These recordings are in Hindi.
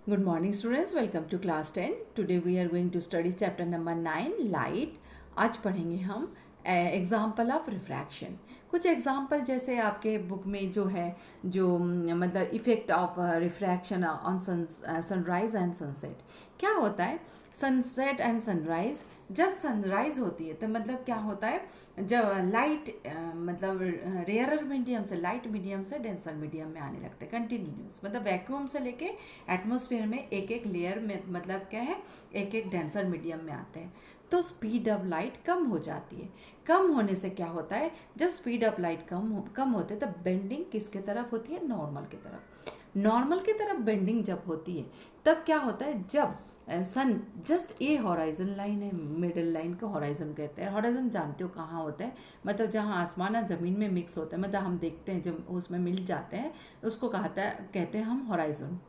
Good morning students, welcome to class 10. Today we are going to study chapter number 9 light. आज पढ़ेंगे हम एग्जाम्पल ऑफ रिफ्रैक्शन. कुछ एग्जाम्पल जैसे आपके बुक में जो है जो मतलब effect of refraction on sunrise and sunset. क्या होता है सनसेट एंड सनराइज? जब सनराइज होती है तो मतलब क्या होता है, जब लाइट मतलब रेयरर मीडियम से लाइट मीडियम से डेंसर मीडियम में आने लगते हैं कंटिन्यूस, मतलब वैक्यूम से लेके एटमॉस्फेयर में एक एक लेयर में मतलब क्या है एक एक डेंसर मीडियम में आते हैं. तो स्पीड ऑफ लाइट कम हो जाती है. कम होने से क्या होता है, जब स्पीड ऑफ लाइट कम होते हैं तो बेंडिंग किसके तरफ होती है? नॉर्मल की तरफ. नॉर्मल की तरफ बेंडिंग जब होती है तब क्या होता है, जब सन जस्ट ये हॉराइजन लाइन है, मिडिल लाइन को हॉराइजन कहते हैं. हॉराइजन जानते हो कहाँ होता है? मतलब जहाँ आसमान और ज़मीन में मिक्स होता है, मतलब हम देखते हैं जब उसमें मिल जाते हैं उसको कहते हैं हम हॉराइजन.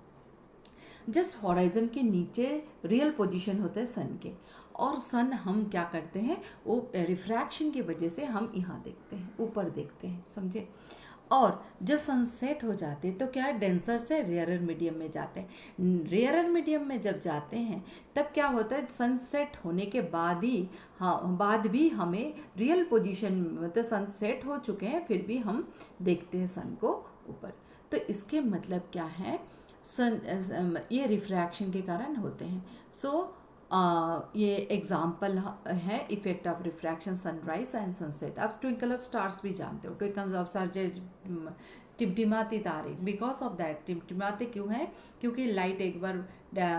जस्ट हॉराइजन के नीचे रियल पोजीशन होता है सन के, और सन हम क्या करते हैं वो रिफ्रैक्शन की वजह से हम यहाँ देखते हैं, ऊपर देखते हैं, समझे. और जब सनसेट हो जाते हैं तो क्या है, डेंसर से रेयरर मीडियम में जाते हैं. रेयरर मीडियम में जब जाते हैं तब क्या होता है, सनसेट होने के बाद ही बाद भी हमें रियल पोजीशन मतलब सनसेट हो चुके हैं फिर भी हम देखते हैं सन को ऊपर. तो इसके मतलब क्या है, ये रिफ्रैक्शन के कारण होते हैं. सो ये एग्जाम्पल है effect of refraction sunrise and sunset. आप ट्विंकल ऑफ स्टार्स भी जानते हो, ट्विंकल ऑफ स्टार्स टिमटिमाती तारे. बिकॉज ऑफ दैट टिमटिमाते क्यों है, क्योंकि लाइट एक बार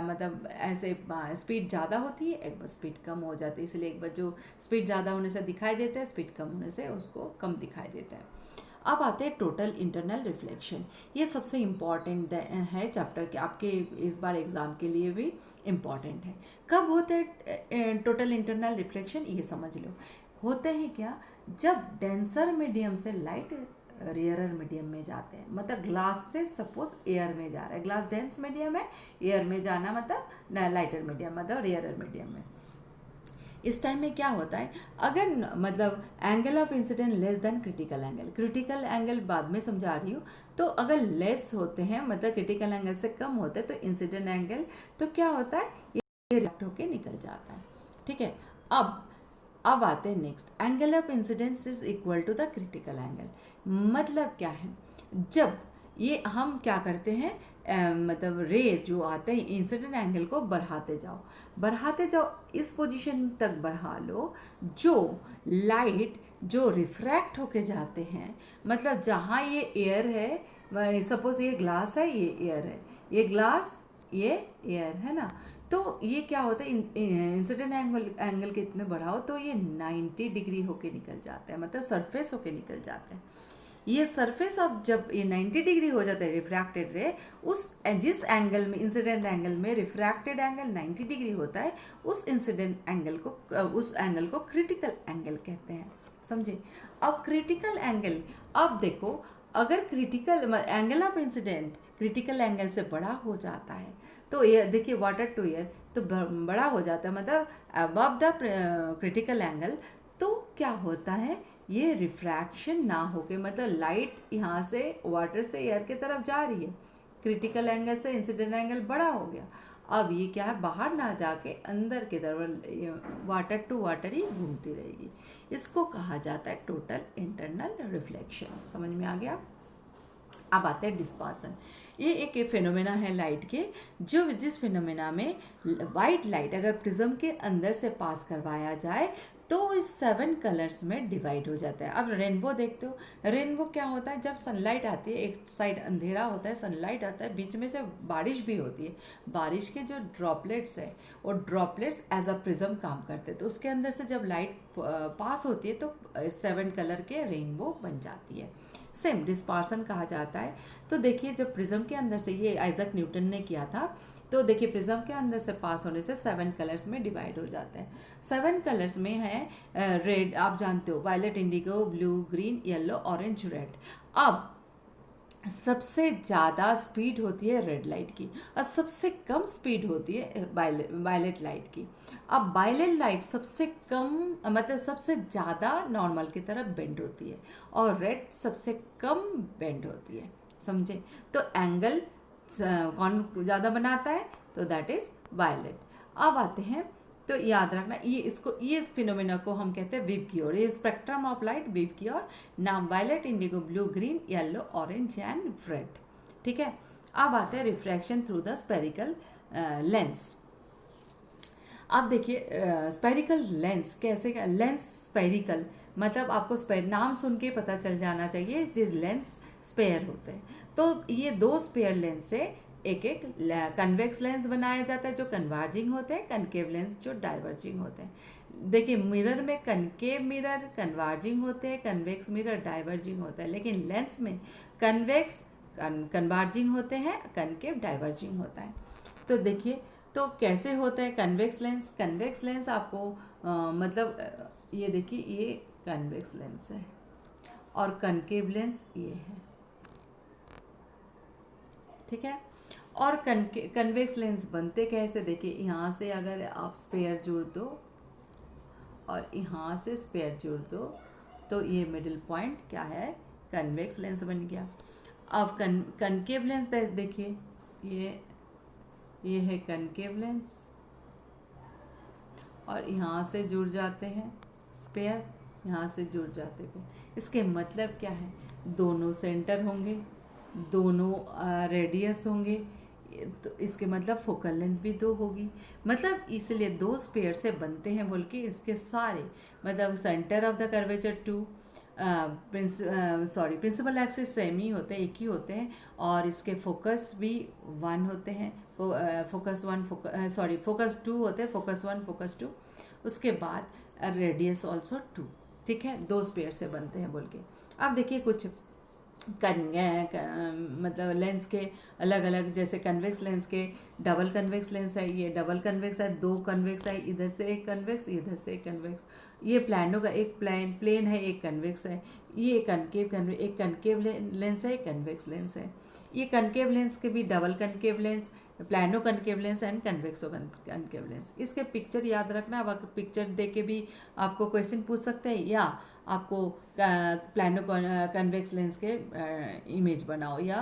मतलब ऐसे स्पीड ज़्यादा होती है, एक बार स्पीड कम हो जाती है, इसलिए एक बार जो स्पीड ज़्यादा होने से दिखाई देता है, स्पीड कम होने से उसको कम दिखाई देता है. अब आते हैं टोटल इंटरनल रिफ्लेक्शन. ये सबसे इम्पॉर्टेंट है चैप्टर के, आपके इस बार एग्जाम के लिए भी इम्पॉर्टेंट है. कब होते हैं टोटल इंटरनल रिफ्लेक्शन, ये समझ लो. होते हैं क्या, जब डेंसर मीडियम से लाइट रेयरर मीडियम में जाते हैं. मतलब ग्लास से सपोज एयर में जा रहा है, ग्लास डेंस मीडियम है, एयर में जाना मतलब लाइटर मीडियम मतलब रेयरर मीडियम में. इस टाइम में क्या होता है, अगर मतलब angle of incident less than critical angle, critical angle बाद में समझा रही हूँ, तो अगर लेस होते हैं मतलब क्रिटिकल एंगल से कम होते हैं तो इंसिडेंट एंगल तो क्या होता है, ये रिफ्लेक्ट होके निकल जाता है. ठीक है. अब आते हैं next, angle of incidence is equal to the critical angle. मतलब क्या है, जब ये हम क्या करते हैं मतलब रे जो आते हैं इंसिडेंट एंगल को बढ़ाते जाओ इस पोजीशन तक बढ़ा लो जो लाइट जो रिफ्रैक्ट होके जाते हैं. मतलब जहाँ ये एयर है, सपोज ये ग्लास है, ये एयर है, ये ग्लास ये एयर है ना, तो ये क्या होता है इंसिडेंट एंगल कितने बढ़ाओ तो ये 90 डिग्री होके निकल जाता है, मतलब सरफेस होके निकल जाता है. ये सरफेस अब जब ये 90 डिग्री हो जाता है रिफ्रैक्टेड रे, उस जिस एंगल में इंसिडेंट एंगल में रिफ्रैक्टेड एंगल 90 डिग्री होता है उस इंसिडेंट एंगल को उस एंगल को क्रिटिकल एंगल कहते हैं, समझे. अब क्रिटिकल एंगल, अब देखो अगर critical angle of incident critical angle से बड़ा हो जाता है तो ये देखिए वाटर टू एयर तो बड़ा हो जाता है मतलब अबव द क्रिटिकल एंगल. तो क्या होता है, ये रिफ्रैक्शन ना होके मतलब लाइट यहाँ से वाटर से एयर की तरफ जा रही है, क्रिटिकल एंगल से इंसिडेंट एंगल बड़ा हो गया. अब ये क्या है, बाहर ना जाके अंदर की तरफ वाटर टू वाटर ही घूमती रहेगी. इसको कहा जाता है टोटल इंटरनल रिफ्लेक्शन. समझ में आ गया. अब आते हैं डिस्पर्सन. ये एक फिनोमेना है लाइट के, जो जिस फिनोमेना में वाइट लाइट अगर प्रिज्म के अंदर से पास करवाया जाए तो इस 7 कलर्स में डिवाइड हो जाता है. अब रेनबो देखते हो, रेनबो क्या होता है, जब सनलाइट आती है एक साइड अंधेरा होता है, सनलाइट आता है, बीच में से बारिश भी होती है, बारिश के जो ड्रॉपलेट्स है वो ड्रॉपलेट्स एज अ प्रिज्म काम करते हैं, तो उसके अंदर से जब लाइट पास होती है तो 7 कलर के रेनबो बन जाती है. सेम डिस्पर्सन कहा जाता है. तो देखिए जब प्रिज्म के अंदर से, ये आइजक न्यूटन ने किया था, तो देखिए प्रिज्म के अंदर से पास होने से 7 कलर्स में डिवाइड हो जाते हैं. 7 कलर्स में है रेड, आप जानते हो, violet, indigo, blue, green, yellow, orange, red. अब सबसे ज़्यादा स्पीड होती है रेड लाइट की और सबसे कम स्पीड होती है वायलेट लाइट की. अब वायलेट लाइट सबसे कम मतलब सबसे ज़्यादा नॉर्मल की तरफ बेंड होती है और रेड सबसे कम बेंड होती है, समझे. तो एंगल कौन ज़्यादा बनाता है, तो दैट इज़ वायलेट। अब आते हैं, तो याद रखना ये इस फिनोमेना को हम कहते हैं विव की ओर, ये स्पेक्ट्रम ऑफ लाइट विव की ओर, नाम violet, indigo, blue, green, yellow, orange and red. ठीक है। अब आते हैं refraction through the spherical lens. अब देखिए स्पेरिकल लेंस कैसे, लेंस स्पेरिकल मतलब आपको नाम सुन के पता चल जाना चाहिए जिस लेंस स्पेयर होते हैं। तो ये दो स्पेयर लेंस से एक एक कन्वेक्स लेंस बनाया जाता है जो कन्वर्जिंग होते हैं, कनकेव लेंस जो डाइवर्जिंग होते हैं। देखिए मिरर में कनकेव मिरर कन्वर्जिंग होते हैं, कन्वेक्स मिरर डाइवर्जिंग होता है, लेकिन लेंस में कन्वेक्स कन्वर्जिंग होते हैं, कनकेव डाइवर्जिंग होता है। तो देखिए तो कैसे होता है कन्वेक्स लेंस। कन्वेक्स लेंस आपको मतलब ये देखिए ये कन्वेक्स लेंस है और कनकेव लेंस ये है। ठीक है। और कन्वेक्स लेंस बनते कैसे, देखिए यहाँ से अगर आप स्पेयर जोड़ दो और यहाँ से स्पेयर जोड़ दो तो ये मिडिल पॉइंट क्या है, कन्वेक्स लेंस बन गया। अब कनकेव लेंस देखिए ये है कनकेव लेंस और यहाँ से जुड़ जाते हैं स्पेयर, यहाँ से जुड़ जाते हैं। इसके मतलब क्या है, दोनों सेंटर होंगे, दोनों रेडियस होंगे, तो इसके मतलब फोकल लेंथ भी दो होगी। मतलब इसलिए दो स्पेयर से बनते हैं बोल के इसके सारे मतलब centre of the curvature to principal axis same ही होते हैं, एक ही होते हैं, और इसके फोकस भी वन होते हैं, फोकस टू होते हैं, फोकस वन फोकस टू, उसके बाद रेडियस ऑल्सो टू। ठीक है, दो स्पेयर से बनते हैं बोल के। अब देखिए कुछ मतलब लेंस के अलग अलग, जैसे कन्वेक्स लेंस के डबल कन्वेक्स लेंस है, ये डबल कन्वेक्स है, दो कन्वेक्स है, इधर से एक कन्वेक्स इधर से एक कन्वेक्स, ये प्लानो का एक प्लेन है, एक कन्वेक्स है, ये एक कनकेव लेंस है, एक कन्वेक्स लेंस है। ये कनकेव लेंस के भी double concave lens, plano concave lens and convexo concave lens. इसके पिक्चर याद रखना, अब पिक्चर दे के भी आपको क्वेश्चन पूछ सकते हैं, या आपको प्लानो कन्वेक्स लेंस के इमेज बनाओ या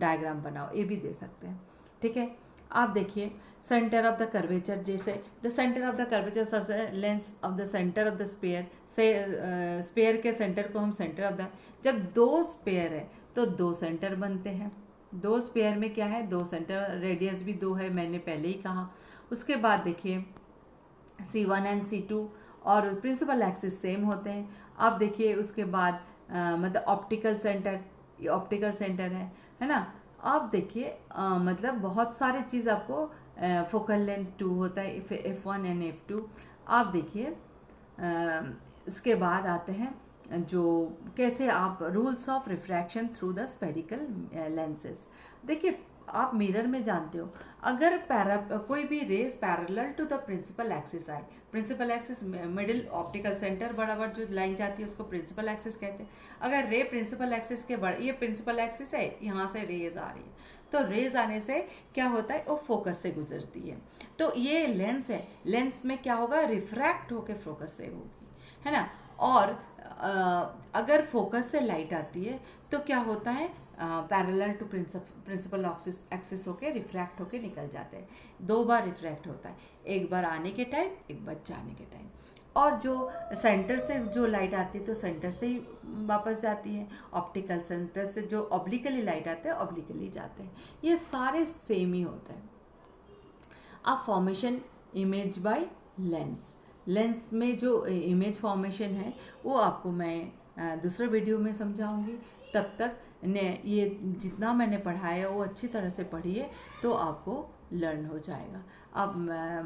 डायग्राम बनाओ, ये भी दे सकते हैं। ठीक है। आप देखिए सेंटर ऑफ द कर्वेचर, जैसे the centre of the curvature सबसे lens of the centre of the sphere से, स्पेयर के सेंटर को हम सेंटर ऑफ द, जब दो स्पेयर है तो दो सेंटर बनते हैं। दो स्पेयर में क्या है, दो सेंटर, रेडियस भी दो है, मैंने पहले ही कहा। उसके बाद देखिए C1 एंड C2 और प्रिंसिपल एक्सिस सेम होते हैं। अब देखिए उसके बाद मतलब ऑप्टिकल सेंटर, ये ऑप्टिकल सेंटर है ना। अब देखिए मतलब बहुत सारी चीज़ आपको फोकल लेंथ 2 होता है, F1 एंड F2। आप देखिए इसके बाद आते हैं जो कैसे आप rules of refraction through the spherical lenses. देखिए आप मिरर में जानते हो, अगर कोई भी rays parallel to the principal axis आए, principal axis middle optical centre बराबर जो लाइन जाती है उसको प्रिंसिपल एक्सिस कहते हैं। अगर रे प्रिंसिपल एक्सिस के ये प्रिंसिपल एक्सिस है, यहाँ से रेज आ रही है, तो रेज आने से क्या होता है, वो फोकस से गुजरती है। तो ये लेंस है, लेंस में क्या होगा, रिफ्रैक्ट होकर फोकस से होगी, है ना। और अगर फोकस से लाइट आती है तो क्या होता है, पैरेलल टू प्रिंसिपल एक्सिस होके रिफ्रैक्ट होके निकल जाते हैं। दो बार रिफ्रैक्ट होता है, एक बार आने के टाइम, एक बार जाने के टाइम। और जो सेंटर से जो लाइट आती है तो सेंटर से ही वापस जाती है, ऑप्टिकल सेंटर से जो ऑब्लिकली लाइट आते हैं ऑब्लिकली जाते हैं, ये सारे सेम ही होते हैं। अब formation image by lens, lens में जो इमेज फॉर्मेशन है वो आपको मैं दूसरे वीडियो में समझाऊंगी। तब तक ये जितना मैंने पढ़ाया वो अच्छी तरह से पढ़िए तो आपको लर्न हो जाएगा। अब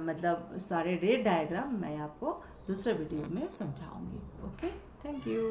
मतलब सारे रे डायग्राम मैं आपको दूसरे वीडियो में समझाऊंगी। Okay, thank you.